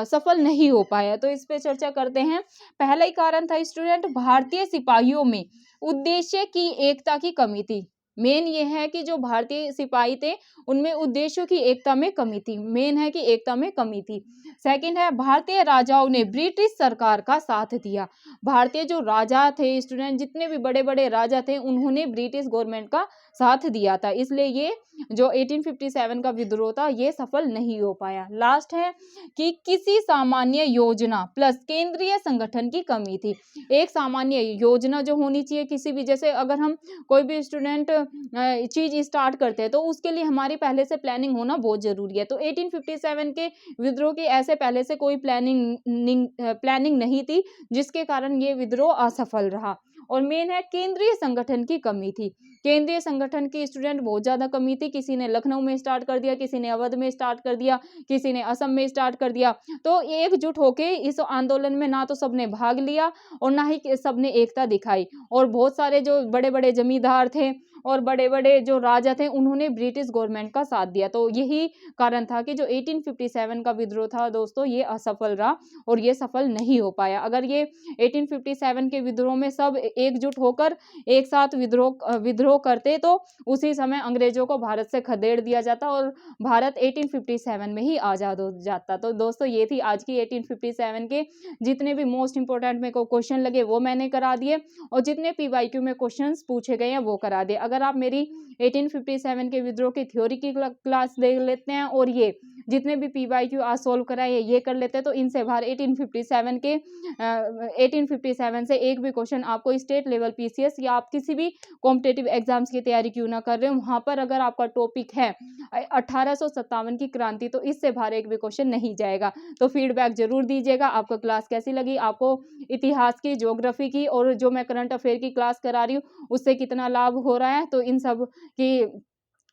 सफल नहीं हो पाया? तो इस पे चर्चा करते हैं। पहला ही कारण था स्टूडेंट, भारतीय सिपाहियों में उद्देश्य की एकता की कमी थी। मेन ये है कि जो भारतीय सिपाही थे उनमें उद्देश्यों की एकता में कमी थी, मेन है कि एकता में कमी थी। सेकंड है, भारतीय राजाओं ने ब्रिटिश सरकार का साथ दिया। भारतीय जो राजा थे स्टूडेंट, जितने भी बड़े बड़े राजा थे, उन्होंने ब्रिटिश गवर्नमेंट का साथ दिया था, इसलिए ये जो 1857 का विद्रोह था ये सफल नहीं हो पाया। लास्ट है कि किसी सामान्य योजना प्लस केंद्रीय संगठन की कमी थी। एक सामान्य योजना जो होनी चाहिए किसी भी, जैसे अगर हम कोई भी स्टूडेंट चीज स्टार्ट करते हैं तो उसके लिए हमारी पहले से प्लानिंग होना बहुत जरूरी है। तो 1857 के विद्रोह की ऐसे पहले से कोई प्लानिंग नहीं थी, जिसके कारण ये विद्रोह असफल रहा। और मेन है केंद्रीय संगठन की कमी थी। केंद्रीय संगठन की स्टूडेंट बहुत ज्यादा कमी थी। किसी ने लखनऊ में स्टार्ट कर दिया, किसी ने अवध में स्टार्ट कर दिया, किसी ने असम में स्टार्ट कर दिया। तो एकजुट होके इस आंदोलन में ना तो सबने भाग लिया और ना ही सबने एकता दिखाई। और बहुत सारे जो बड़े बड़े जमींदार थे और बड़े बड़े जो राजा थे उन्होंने ब्रिटिश गवर्नमेंट का साथ दिया। तो यही कारण था कि जो 1857 का विद्रोह था दोस्तों ये असफल रहा और ये सफल नहीं हो पाया। अगर ये 1857 के विद्रोह में सब एकजुट होकर एक साथ विद्रोह करते तो उसी समय अंग्रेजों को भारत से खदेड़ दिया जाता और भारत 1857 में ही आजाद हो जाता। तो दोस्तों ये थी आज की 1857 के जितने भी मोस्ट इंपोर्टेंट मेरे को क्वेश्चन लगे वो मैंने करा दिए और जितने पीवाईक्यू में क्वेश्चंस पूछे गए हैं वो करा दिए। अगर आप मेरी 1857 के विद्रोह की थ्योरी की क्लास देख लेते हैं और ये जितने भी पीवाईक्यू आज सोल्व कराए ये कर लेते हैं तो इनसे बाहर 1857 से एक भी क्वेश्चन आपको स्टेट लेवल पीसीएस या आप किसी भी कॉम्पिटेटिव एग्जाम्स की तैयारी क्यों ना कर रहे हो वहां पर अगर आपका टॉपिक है 1857 की क्रांति तो इससे बाहर एक भी क्वेश्चन नहीं जाएगा। तो फीडबैक जरूर दीजिएगा आपको क्लास कैसी लगी, आपको इतिहास की, ज्योग्राफी की और जो मैं करंट अफेयर की क्लास करा रही हूँ उससे कितना लाभ हो रहा है। तो इन सब की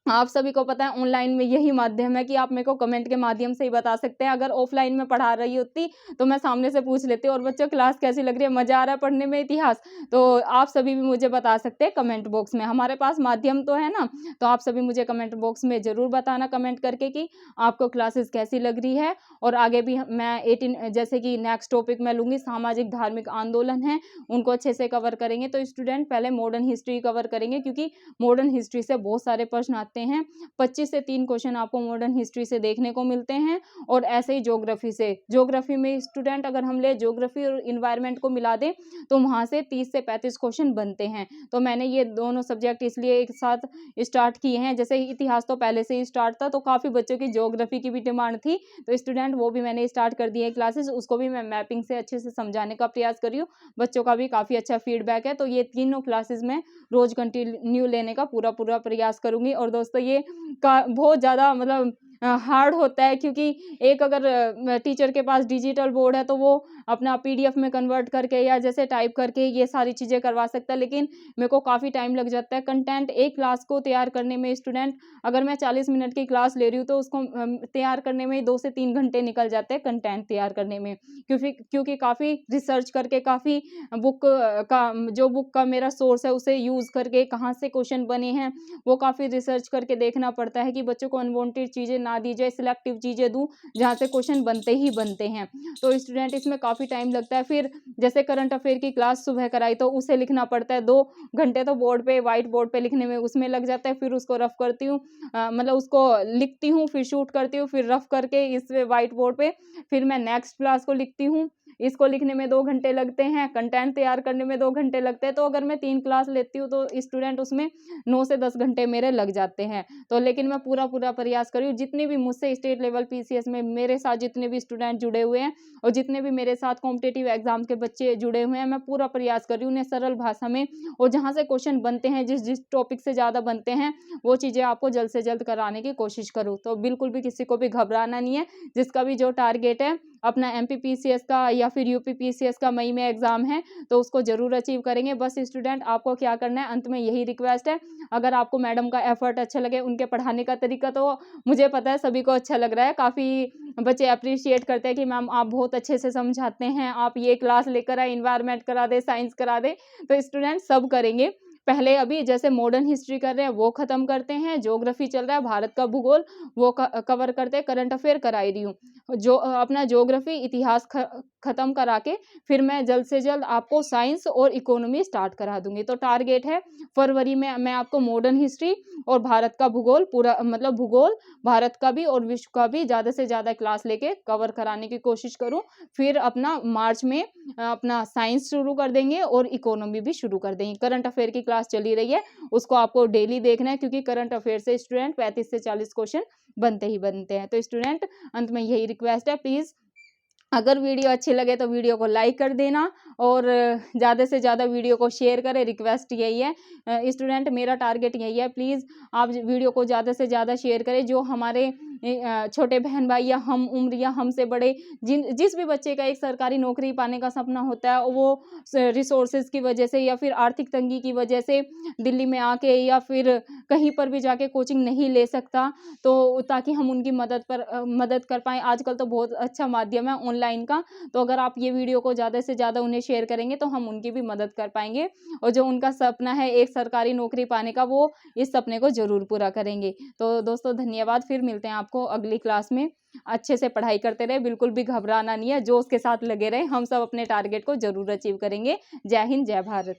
आप सभी को पता है ऑनलाइन में यही माध्यम है कि आप मेरे को कमेंट के माध्यम से ही बता सकते हैं। अगर ऑफलाइन में पढ़ा रही होती तो मैं सामने से पूछ लेती और बच्चों क्लास कैसी लग रही है, मजा आ रहा है पढ़ने में इतिहास, तो आप सभी भी मुझे बता सकते हैं कमेंट बॉक्स में। हमारे पास माध्यम तो है ना, तो आप सभी मुझे कमेंट बॉक्स में जरूर बताना कमेंट करके कि आपको क्लासेस कैसी लग रही है। और आगे भी मैं 18 जैसे कि नेक्स्ट टॉपिक मैं लूंगी सामाजिक धार्मिक आंदोलन है उनको अच्छे से कवर करेंगे। तो स्टूडेंट पहले मॉडर्न हिस्ट्री कवर करेंगे क्योंकि मॉडर्न हिस्ट्री से बहुत सारे प्रश्न आते हैं। 25 से 3 क्वेश्चन आपको मॉडर्न हिस्ट्री से देखने को मिलते हैं और ऐसे ही ज्योग्राफी में स्टूडेंट अगर हम ले ज्योग्राफी और इन्वायरमेंट को मिला दें तो वहां से 30 से 35 क्वेश्चन बनते हैं। तो मैंने ये दोनों सब्जेक्ट इसलिए एक साथ स्टार्ट किए हैं। जैसे इतिहास तो पहले से ही स्टार्ट था तो काफी बच्चों की ज्योग्राफी की भी डिमांड थी तो स्टूडेंट वो भी मैंने स्टार्ट कर दिए क्लासेस, उसको भी मैं मैपिंग से अच्छे से समझाने का प्रयास कर रही हूँ। बच्चों का भी काफी अच्छा फीडबैक है तो ये तीनों क्लासेस में रोज कंटिन्यू लेने का पूरा प्रयास करूंगी। और दोस्तों ये का बहुत ज़्यादा मतलब हार्ड होता है क्योंकि एक अगर टीचर के पास डिजिटल बोर्ड है तो वो अपना पीडीएफ में कन्वर्ट करके या जैसे टाइप करके ये सारी चीज़ें करवा सकता है, लेकिन मेरे को काफ़ी टाइम लग जाता है कंटेंट एक क्लास को तैयार करने में। स्टूडेंट अगर मैं 40 मिनट की क्लास ले रही हूँ तो उसको तैयार करने में 2 से 3 घंटे निकल जाते हैं कंटेंट तैयार करने में, क्योंकि काफ़ी रिसर्च करके काफ़ी बुक का मेरा सोर्स है उसे यूज़ करके कहाँ से क्वेश्चन बने हैं वो काफ़ी रिसर्च करके देखना पड़ता है कि बच्चों को अनवांटेड चीज़ें ना दी जाए, सिलेक्टिव चीज़ें दूँ जहाँ से क्वेश्चन बनते ही बनते हैं। तो स्टूडेंट इसमें काफ़ी टाइम लगता है। फिर जैसे करंट अफेयर की क्लास सुबह कराई तो उसे लिखना पड़ता है, 2 घंटे तो बोर्ड पे, व्हाइट बोर्ड पे लिखने में उसमें लग जाता है। फिर उसको रफ करती हूँ, मतलब उसको लिखती हूँ, फिर शूट करती हूँ, फिर रफ करके इस व्हाइट बोर्ड पे फिर मैं नेक्स्ट क्लास को लिखती हूँ। इसको लिखने में 2 घंटे लगते हैं, कंटेंट तैयार करने में 2 घंटे लगते हैं। तो अगर मैं 3 क्लास लेती हूँ तो स्टूडेंट उसमें 9 से 10 घंटे मेरे लग जाते हैं। तो लेकिन मैं पूरा प्रयास कर रही हूँ, जितने भी मुझसे स्टेट लेवल पीसीएस में मेरे साथ जितने भी स्टूडेंट जुड़े हुए हैं और जितने भी मेरे साथ कॉम्पिटिटिव एग्जाम के बच्चे जुड़े हुए हैं, मैं पूरा प्रयास कर रही हूँ उन्हें सरल भाषा में और जहाँ से क्वेश्चन बनते हैं, जिस टॉपिक से ज़्यादा बनते हैं, वो चीज़ें आपको जल्द से जल्द कराने की कोशिश करूँ। तो बिल्कुल भी किसी को भी घबराना नहीं है, जिसका भी जो टारगेट है अपना एमपीपीसीएस का या फिर यूपीपीसीएस का मई में एग्जाम है तो उसको जरूर अचीव करेंगे। बस स्टूडेंट आपको क्या करना है, अंत में यही रिक्वेस्ट है, अगर आपको मैडम का एफर्ट अच्छा लगे, उनके पढ़ाने का तरीका तो मुझे पता है सभी को अच्छा लग रहा है, काफ़ी बच्चे अप्रिशिएट करते हैं कि मैम आप बहुत अच्छे से समझाते हैं, आप ये क्लास लेकर आए, इन्वायरमेंट करा दे, साइंस करा दे। तो स्टूडेंट सब करेंगे। पहले अभी जैसे मॉडर्न हिस्ट्री कर रहे हैं वो खत्म करते हैं, ज्योग्राफी चल रहा है, भारत का भूगोल वो कवर करते हैं, करंट अफेयर कराई रही हूँ। जो अपना ज्योग्राफी इतिहास खत्म करा के फिर मैं जल्द से जल्द आपको साइंस और इकोनॉमी स्टार्ट करा दूंगी। तो टारगेट है फरवरी में मैं आपको मॉडर्न हिस्ट्री और भारत का भूगोल पूरा, मतलब भूगोल भारत का भी और विश्व का भी ज़्यादा से ज़्यादा क्लास लेके कवर कराने की कोशिश करूँ। फिर अपना मार्च में अपना साइंस शुरू कर देंगे और इकोनॉमी भी शुरू कर देंगे। करंट अफेयर की क्लास चली रही है, उसको आपको डेली देखना है, क्योंकि करंट अफेयर से स्टूडेंट 35 से 40 क्वेश्चन बनते ही बनते हैं। तो स्टूडेंट अंत में यही रिक्वेस्ट है, प्लीज़ अगर वीडियो अच्छी लगे तो वीडियो को लाइक कर देना और ज़्यादा से ज़्यादा वीडियो को शेयर करें, रिक्वेस्ट यही है। स्टूडेंट मेरा टारगेट यही है, प्लीज़ आप वीडियो को ज़्यादा से ज़्यादा शेयर करें। जो हमारे छोटे बहन भाई या हम उम्र या हमसे बड़े जिस भी बच्चे का एक सरकारी नौकरी पाने का सपना होता है, वो रिसोर्सेज की वजह से या फिर आर्थिक तंगी की वजह से दिल्ली में आके या फिर कहीं पर भी जाके कोचिंग नहीं ले सकता, तो ताकि हम उनकी मदद कर पाएँ। आजकल तो बहुत अच्छा माध्यम है ऑनलाइन का, तो अगर आप ये वीडियो को ज़्यादा से ज़्यादा उन्हें शेयर करेंगे तो हम उनकी भी मदद कर पाएँगे और जो उनका सपना है एक सरकारी नौकरी पाने का, वो इस सपने को ज़रूर पूरा करेंगे। तो दोस्तों धन्यवाद, फिर मिलते हैं आपको अगली क्लास में। अच्छे से पढ़ाई करते रहे, बिल्कुल भी घबराना नहीं है, जोश के साथ लगे रहे, हम सब अपने टारगेट को ज़रूर अचीव करेंगे। जय हिंद, जय भारत।